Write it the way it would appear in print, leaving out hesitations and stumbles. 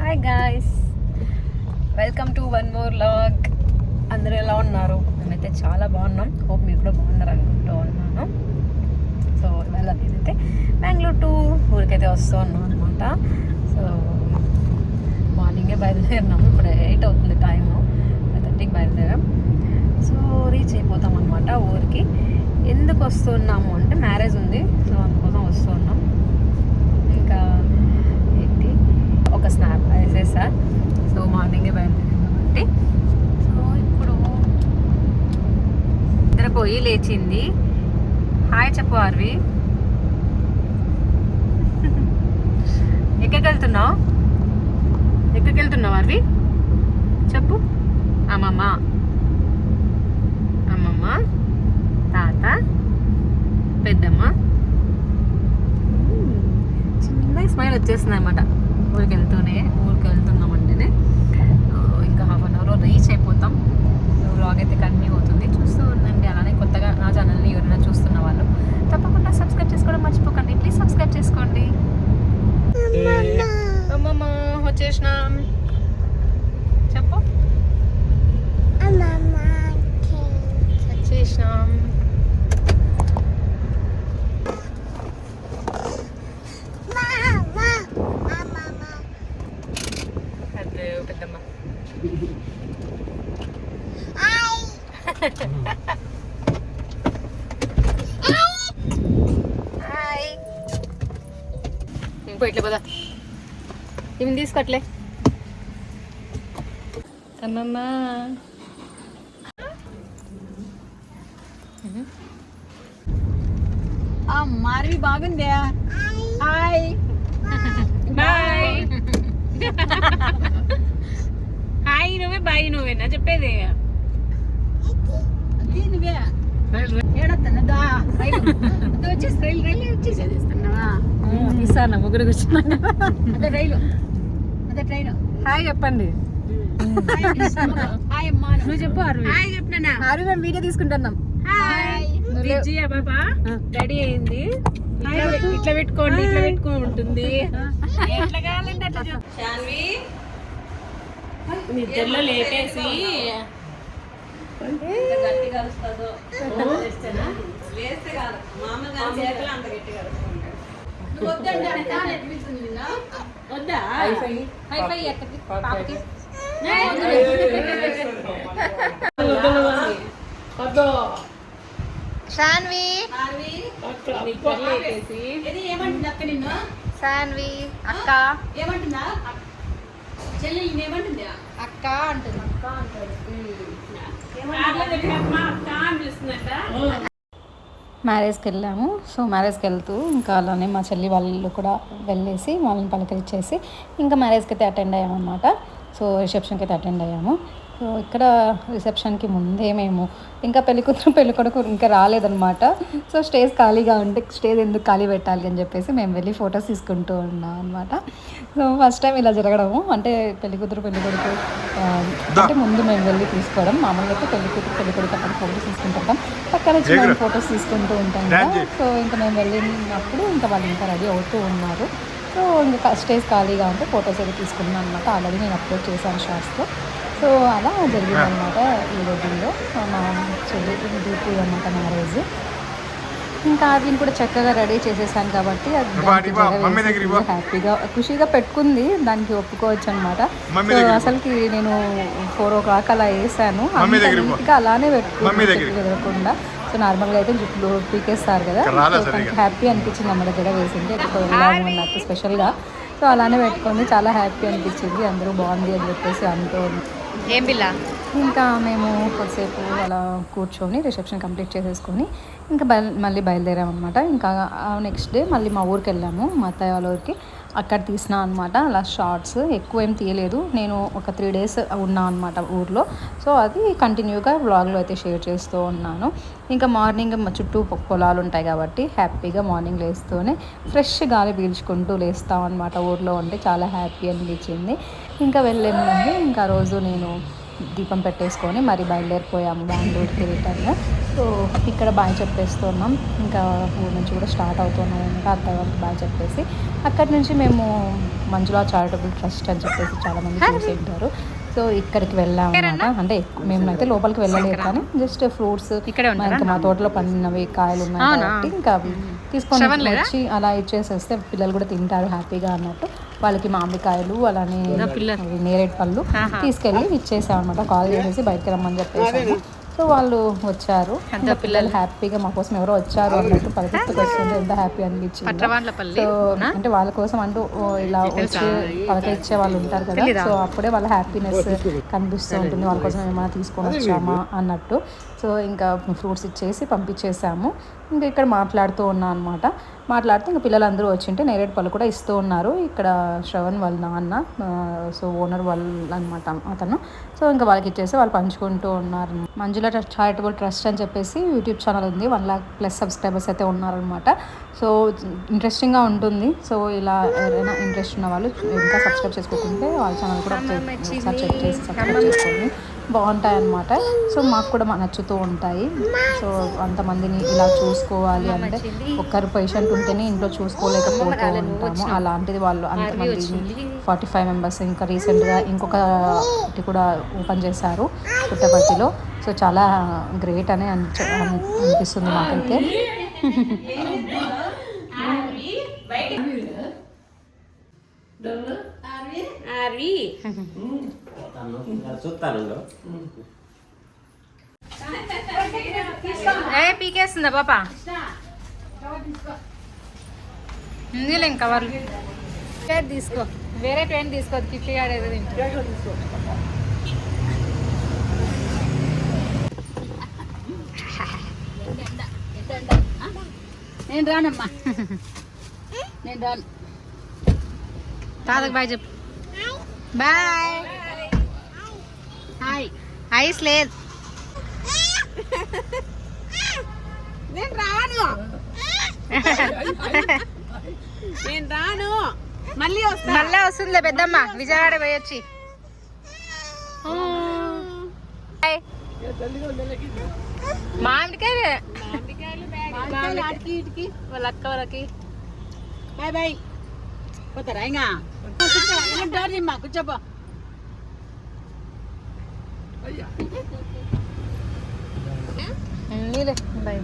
Hi guys, welcome to one more vlog. అందరూ ఎలా ఉన్నారు? మేమైతే చాలా బాగున్నాం. హోప్ మీరు కూడా బాగున్నారు అనుకుంటూ ఉన్నాను. సో ఇవాళ నేనైతే బెంగళూరు టు ఊరికైతే వస్తూ ఉన్నాను అనమాట. సో మార్నింగే బయలుదేరినాము. ఇప్పుడు 8 అవుతుంది టైము, 8:30కి బయలుదేరాం. సో రీచ్ అయిపోతాం అనమాట ఊరికి. ఎందుకు వస్తున్నాము అంటే మ్యారేజ్ ఉంది, సో అందుకోసం వస్తూ ఉన్నాం. ఇంకా ఏంటి ఒక స్నాప్ వేసేసా. సో మార్నింగే బయలుదేరాం కాబట్టి. సో ఇప్పుడు నిద్రపోయి లేచింది. హాయ్ చెప్పు ఆర్వి. ఎక్కడికి వెళ్తున్నావు ఆర్వి? చెప్పు. అమ్మమ్మ, తాత, పెద్దమ్మ. చిన్న స్మైల్ వచ్చేస్తుంది అనమాట ఊరికి వెళ్తున్నామంటేనే. ఇంకా హాఫ్ అన్ అవర్లో రీచ్ అయిపోతాం. వ్లాగ్ అయితే కంటిన్యూ అవుతుంది, చూస్తూ ఉండండి. అలానే కొత్తగా నా ఛానల్ని ఎవరైనా చూస్తున్న వాళ్ళు తప్పకుండా సబ్స్క్రైబ్ చేసుకోవడం మర్చిపోకండి. ప్లీజ్ సబ్స్క్రైబ్ చేసుకోండి. అమ్మమ్మ వచ్చేసినాం. చెప్పు. వచ్చేసినాం. పెద్దమ్మ హాయ్. ఇంకో ఇట్లా పోదా, ఇవి తీసుకోట్లే. అమ్మమ్మ మారివి బాగుందే. Hi bye. హాయ్ నువ్వే, బాయ్ నువ్వేనా చెప్పేది? నువ్వే ఏడొస్తున్నదా? వచ్చేసి రైలు వచ్చేసేది ఇస్తున్నావా? ఇస్తాను, ముగ్గురు కూర్చున్నాను. అదే రైలు, అదే ట్రైన్. హాయ్ చెప్పండి. హాయ్ అమ్మా. నువ్వు చెప్పు అరవి. హాయ్ చెప్పినా. అరవి మేము వీడియో తీసుకుంటున్నాం. హాయ్ బాబా రెడీ అయింది. ఇట్లా పెట్టుకోండి, ఇట్లా పెట్టుకుంటుంది. ఎట్లా కావాలంటే అట్లా శాన్వి నిద్రలో లేపేసి గట్టిగా వస్తుందో లేస్తే కాదు, మామూలుగా చేతులు అంత గట్టిగా వద్దా. హైఫై ఎక్కడికి పాపకి శాన్వి ఏమంటుంది అక్క నిన్ను? శాన్వి అక్క ఏమంటుందా చెల్లి? ఏమంటుంది? అక్క అంటుంది. అక్క అంటారు. మ్యారేజ్కి వెళ్ళాము. సో మ్యారేజ్కి వెళ్తూ ఇంకా అలానే మా చెల్లి వాళ్ళు కూడా వెళ్ళేసి వాళ్ళని పలకరించేసి ఇంకా మ్యారేజ్కి అయితే అటెండ్ అయ్యామన్నమాట. సో రిసెప్షన్కి అయితే అటెండ్ అయ్యాము. సో ఇక్కడ రిసెప్షన్కి ముందే మేము ఇంకా పెళ్ళికూతురు పెళ్ళికొడుకు ఇంకా రాలేదన్నమాట. సో స్టేజ్ ఖాళీగా ఉంటే స్టేజ్ ఎందుకు ఖాళీ పెట్టాలి అని చెప్పేసి మేము వెళ్ళి ఫొటోస్ తీసుకుంటూ ఉన్నాం అనమాట. సో ఫస్ట్ టైం ఇలా జరగడము, అంటే పెళ్ళికూతురు పెళ్ళికొడుకు అంటే ముందు మేము వెళ్ళి తీసుకోవడం. మామూలుగా అయితే పెళ్ళికూతురు పెళ్ళికొడుకు అక్కడ ఫొటోస్ తీసుకుంటుంటాం, పక్కన వచ్చి మేము ఫొటోస్ తీసుకుంటూ ఉంటాం కదా. సో ఇంకా మేము వెళ్ళినప్పుడు ఇంకా వాళ్ళు ఇంకా రెడీ అవుతూ ఉన్నారు. సో ఇంకా స్టేజ్ ఖాళీగా ఉంటే ఫొటోస్ అయితే తీసుకున్నాను అనమాట. ఆల్రెడీ నేను అప్లోడ్ చేశాను షార్ట్స్లో. సో అలా జరిగిందనమాట ఈ రోజుల్లో మా చెల్లి దీపు అన్నమాట మ్యారేజ్. ఇంకా అవిని కూడా చక్కగా రెడీ చేసేసాను కాబట్టి హ్యాపీగా ఖుషిగా పెట్టుకుంది, దానికి ఒప్పుకోవచ్చు అనమాట. సో అసలుకి నేను 4 o'clock అలా వేసాను, ఇంకా అలానే పెట్టుకుని ఎదగకుండా. సో నార్మల్గా అయితే జుట్లు పీకేస్తారు కదా, తనకి హ్యాపీ అనిపించింది అమ్మ దగ్గర వేసింది. వెళ్ళాము నాకు స్పెషల్గా. సో అలానే పెట్టుకుంది, చాలా హ్యాపీ అనిపించింది. అందరూ బాగుంది అని చెప్పేసి అంటూ ఏం పిల్ల. ఇంకా మేము కొద్దిసేపు అలా కూర్చొని రిసెప్షన్ కంప్లీట్ చేసేసుకొని ఇంకా మళ్ళీ బయలుదేరామన్నమాట. ఇంకా నెక్స్ట్ డే మళ్ళీ మా ఊరికి వెళ్ళాము, మా అత్తయ్య వాళ్ళ ఊరికి. అక్కడ తీసినా అనమాట అలా షార్ట్స్. ఎక్కువ ఏం తీయలేదు, నేను ఒక 3 days ఉన్నా అనమాట ఊర్లో. సో అది కంటిన్యూగా వ్లాగ్లో అయితే షేర్ చేస్తూ ఉన్నాను. ఇంకా మార్నింగ్ చుట్టూ పొలాలు ఉంటాయి కాబట్టి హ్యాపీగా మార్నింగ్ లేస్తూనే ఫ్రెష్ గాలి పీల్చుకుంటూ లేస్తాం అనమాట. ఊర్లో ఉంటే చాలా హ్యాపీ అనిపించింది. ఇంకా వెళ్ళే ముందు ఇంకా రోజు నేను దీపం పెట్టేసుకొని మరి బయలుదేరిపోయాము బెంగళూరుకి రిటర్న్. సో ఇక్కడ బాయ్ చెప్పేస్తున్నాం, ఇంకా ఊరి నుంచి కూడా స్టార్ట్ అవుతున్నాం. ఇంకా అత్తయ్య వాళ్ళకి బాయ్ చెప్పేసి అక్కడి నుంచి మేము మంజులా చారిటబుల్ ట్రస్ట్ అని చెప్పేసి చాలామంది చూసి ఉంటారు. సో ఇక్కడికి వెళ్ళాము అన్నమాట. అంటే మేమైతే లోపలికి వెళ్ళలేదు, కానీ జస్ట్ ఫ్రూట్స్ ఇంకా మా తోటలో పండినవి కాయలు ఉన్నాయి కాబట్టి ఇంకా అవి తీసుకొని వచ్చి అలా ఇచ్చేసేస్తే పిల్లలు కూడా తింటారు హ్యాపీగా అన్నట్టు. వాళ్ళకి మామిడికాయలు అలానే నేరేడు పళ్ళు తీసుకెళ్ళి ఇచ్చేసాం అనమాట. కాల్ చేసేసి బయటకు రమ్మని చెప్పేసాము. సో వాళ్ళు వచ్చారు, ఇంకా పిల్లలు హ్యాపీగా మా కోసం ఎవరో వచ్చారు అన్నట్టు పరిగెత్తుకు వస్తుంది. ఎంత హ్యాపీ అనిపించింది. సో అంటే వాళ్ళ కోసం అంటూ ఇలా వచ్చి పలకరించే వాళ్ళు ఉంటారు కదా, సో అప్పుడే వాళ్ళ హ్యాపీనెస్ కనిపిస్తూ ఉంటుంది. వాళ్ళ కోసం ఏమైనా తీసుకొని వచ్చామా అన్నట్టు. సో ఇంకా ఫ్రూట్స్ ఇచ్చేసి పంపించేసాము. ఇంకా ఇక్కడ మాట్లాడుతూ ఉన్నా అనమాట. మాట్లాడుతూ ఇంకా పిల్లలందరూ వచ్చింటే నేరేడు పళ్ళు కూడా ఇస్తూ ఉన్నారు. ఇక్కడ శ్రవణ్ వాళ్ళ నాన్న, సో ఓనర్ వాళ్ళు అనమాట అతను. సో ఇంకా వాళ్ళకి ఇచ్చేసి వాళ్ళు పంచుకుంటూ ఉన్నారు. మంజులా చారిటబుల్ ట్రస్ట్ అని చెప్పేసి యూట్యూబ్ ఛానల్ ఉంది, 1 lakh+ సబ్స్క్రైబర్స్ అయితే ఉన్నారనమాట. సో ఇంట్రెస్టింగ్గా ఉంటుంది. సో ఇలా ఎవరైనా ఇంట్రెస్ట్ ఉన్న వాళ్ళు ఇంకా సబ్స్క్రైబ్ చేసుకోకుంటే వాళ్ళ ఛానల్ కూడా ఒకసారి చెక్ చేసి సబ్స్క్రైబ్ చేసుకోండి. బాగుంటాయి అన్నమాట. సో మాకు కూడా నచ్చుతూ ఉంటాయి. సో అంతమందిని ఇలా చూసుకోవాలి అంటే ఒక్కరు పేషెంట్ ఉంటేనే ఇంట్లో చూసుకోలేకపోతూ ఉంటాము. అలాంటిది వాళ్ళు అంతమందిని 45 మెంబర్స్. ఇంకా రీసెంట్గా ఇంకొకటి కూడా ఓపెన్ చేశారు పుట్టపర్తిలో. సో చాలా గ్రేట్ అని అనిపిస్తుంది మాకైతే. పీకేస్తుందా పాప? ఇందులో కవర్లు తీసుకో, వేరే ట్రైన్ తీసుకో. కిఫ్టీ ఆడేది నేను రానమ్మా, నేను రాను. తాతకు బాయ్ చెప్పు. బాయ్. హాయ్. ఐస్ లేదు. నేను రాను, నేను రాను. మళ్ళీ వస్తుందిలే పెద్దమ్మ, విజయవాడ పోయొచ్చి. మామిడికాయ వాళ్ళ అక్క వాళ్ళకి బాయ్ బాయ్. పోతారా ఇంకా? కూర్చోపో. నీలే బాయ్.